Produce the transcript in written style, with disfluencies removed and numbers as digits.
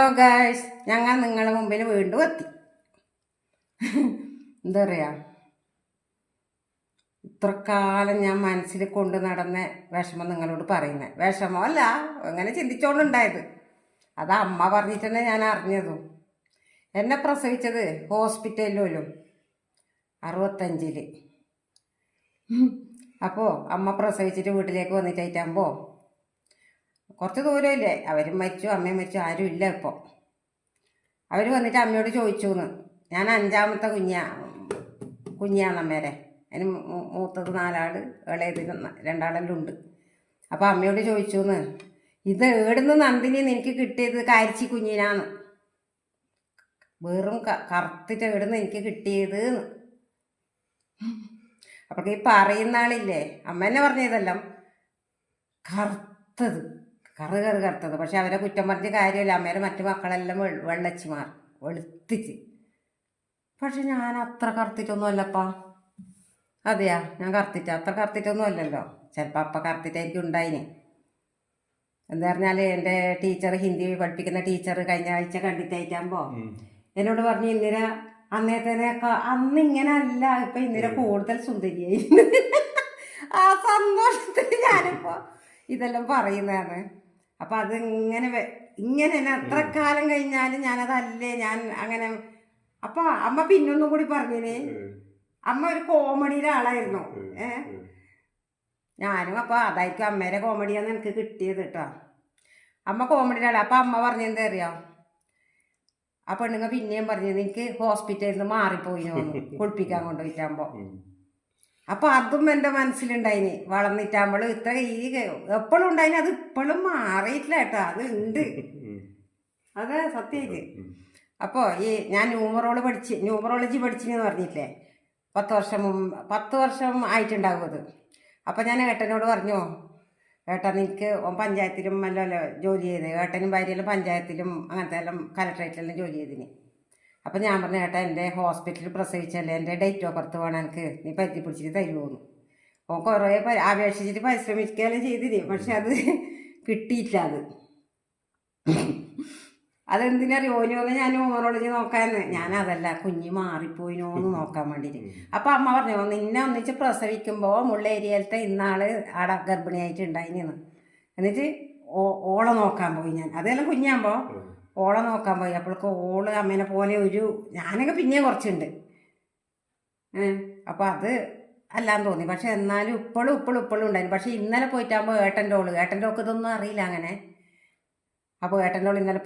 Hello guys, ഞങ്ങൾ നിങ്ങളുടെ മുമ്പിൽ വീണ്ടും എത്തി. എന്താ പറയുക, ഇത്ര കാലം ഞാൻ മനസ്സിൽ കൊണ്ട് നടന്ന വിഷമം നിങ്ങളോട് പറയുന്നത് വിഷമമല്ല, അങ്ങനെ ചിന്തിച്ചോണ്ടുണ്ടായത്. അത് അമ്മ പറഞ്ഞിട്ട് തന്നെ ഞാൻ അറിഞ്ഞതും. എന്നെ പ്രസവിച്ചത് ഹോസ്പിറ്റലിലും 65. അപ്പോൾ അമ്മ പ്രസവിച്ചിട്ട് വീട്ടിലേക്ക് വന്നിട്ടാകുമ്പോൾ കുറച്ച് ദൂരമില്ലേ, അവരും മരിച്ചു, അമ്മയും മരിച്ചു, ആരും ഇല്ല ഇപ്പോൾ. അവർ വന്നിട്ട് അമ്മയോട് ചോദിച്ചു എന്ന്, ഞാൻ 5ാമത്തെ കുഞ്ഞാന്നമ്മേരെ, അതിന് മൂത്തത് 4 ഇളയത് 2 ഉണ്ട്. അപ്പോൾ അമ്മയോട് ചോദിച്ചു എന്ന്, ഇത് ഏടുന്ന് നന്ദിനി എനിക്ക് കിട്ടിയത് കാരിച്ചി കുഞ്ഞിനാന്ന്, വെറും കറുത്തിട്ട് ഏടുന്ന് എനിക്ക് കിട്ടിയത് എന്ന്. അപ്പോൾ ഈ പറയുന്ന ആളില്ലേ, അമ്മ എന്നെ പറഞ്ഞതെല്ലാം കറുത്തത്. പക്ഷെ അവരെ കുറ്റം പറഞ്ഞ കാര്യമില്ല. അമ്മേരെ മറ്റു മക്കളെല്ലാം വെള്ളച്ചിമാർ വെളുത്തിച്ച്. പക്ഷെ ഞാൻ അത്ര കറുത്തിട്ടൊന്നും അല്ലപ്പാ. അതെയാ, ഞാൻ അത്ര കറുത്തിട്ടൊന്നും അല്ലല്ലോ. ചിലപ്പോൾ അപ്പം കറുത്തിട്ടായിരിക്കും ഉണ്ടായിന്. എന്താ പറഞ്ഞാൽ എൻ്റെ ടീച്ചർ, ഹിന്ദി പഠിപ്പിക്കുന്ന ടീച്ചർ കഴിഞ്ഞ ആഴ്ച കണ്ടിട്ടായിട്ടാകുമ്പോൾ എന്നോട് പറഞ്ഞു, ഇന്ദിര അന്നേരത്തേനൊക്കെ അന്ന് ഇങ്ങനെ അല്ല, ഇപ്പം ഇന്ദിര കൂടുതൽ സുന്ദരിയായി. ആ സന്തോഷത്തിൽ ഞാനിപ്പോൾ ഇതെല്ലാം പറയുന്നതാണ്. അപ്പം അത് ഇങ്ങനെ എത്ര കാലം കഴിഞ്ഞാലും ഞാനതല്ലേ, ഞാൻ അങ്ങനെ. അപ്പം അമ്മ പിന്നൊന്നും കൂടി പറഞ്ഞിന്, അമ്മ ഒരു കോമഡിയുടെ ആളായിരുന്നു. ഞാനും അപ്പം അതായിരിക്കും അമ്മേരെ കോമഡിയാണ് എനിക്ക് കിട്ടിയത് കേട്ടോ. അമ്മ കോമഡിയുടെ ആളാണ്. അപ്പം അമ്മ പറഞ്ഞെന്താ അറിയാം, ആ പെണ്ണുങ്ങൾ പിന്നെയും പറഞ്ഞത് എനിക്ക് ഹോസ്പിറ്റലിൽ നിന്ന് മാറിപ്പോയിനോന്ന് കുളിപ്പിക്കാൻ കൊണ്ടുപോയിട്ടാകുമ്പോൾ. അപ്പം അതും എൻ്റെ മനസ്സിലുണ്ടായിന്. വളർന്നിട്ടാകുമ്പോൾ ഇത്ര എപ്പോഴും ഉണ്ടായിന്, അത് ഇപ്പോഴും മാറിയിട്ടില്ല കേട്ടോ, അത് ഉണ്ട്. അതെ, സത്യമായിട്ട്. അപ്പോൾ ഞാൻ ന്യൂമറോളജി പഠിച്ചെന്ന് പറഞ്ഞിട്ടില്ലേ, 10 വർഷം ആയിട്ടുണ്ടാകും അത്. അപ്പം ഞാൻ ഏട്ടനോട് പറഞ്ഞു, ഏട്ടാ നിനക്ക് പഞ്ചായത്തിലും എല്ലാം ജോലി ചെയ്ത്, ഏട്ടനും ഭാര്യയെല്ലാം പഞ്ചായത്തിലും അങ്ങനത്തെ എല്ലാം കലക്ട്രേറ്റിലെല്ലാം ജോലി ചെയ്തിന്. അപ്പം ഞാൻ പറഞ്ഞു, ഏട്ടാ എൻ്റെ ഹോസ്പിറ്റലിൽ പ്രസവിച്ചല്ലേ, എൻ്റെ ഡേറ്റ് ഓഫ് ബർത്ത് വേണം എനിക്ക്, നീ പറ്റി പിടിച്ചിട്ട് തരുമോന്ന്. അപ്പോൾ കുറേ അപേക്ഷിച്ചിട്ട് പരിശ്രമിക്കുകയെല്ലാം ചെയ്തിന്, പക്ഷെ അത് കിട്ടിയില്ല. അതെന്തിനറിയോനോന്ന് ഞാൻ ന്യൂമറോളജി നോക്കാന്ന്. ഞാനതല്ല, കുഞ്ഞ് മാറിപ്പോയിനോന്ന് നോക്കാൻ വേണ്ടിയിട്ട്. അപ്പം അമ്മ പറഞ്ഞു, നിന്നെ ഒന്നിച്ച് പ്രസവിക്കുമ്പോൾ മുള്ളേരിയയിലത്തെ ഇന്നാൾ ആടെ ഗർഭിണിയായിട്ട് ഉണ്ടായിന്ന്. എന്നിട്ട് ഓളെ നോക്കാൻ പോയി ഞാൻ. അതെല്ലാം കുഞ്ഞാകുമ്പോൾ ഓളെ നോക്കാൻ പോയി. അപ്പോഴേക്ക് ഓള് അമ്മേനെ പോലെ ഞാനൊക്കെ പിന്നെയും കുറച്ചുണ്ട്. അപ്പോൾ അത് അല്ലാന്ന് തോന്നി. പക്ഷെ എന്നാലും ഇപ്പോഴും ഉണ്ടായിരുന്നു. പക്ഷെ ഇന്നലെ പോയിട്ടാകുമ്പോൾ ഏട്ടൻ്റെ ഓക്ക് ഇതൊന്നും അറിയില്ല അങ്ങനെ. അപ്പോൾ ഏട്ടൻ്റെ ഓൾ ഇന്നലെ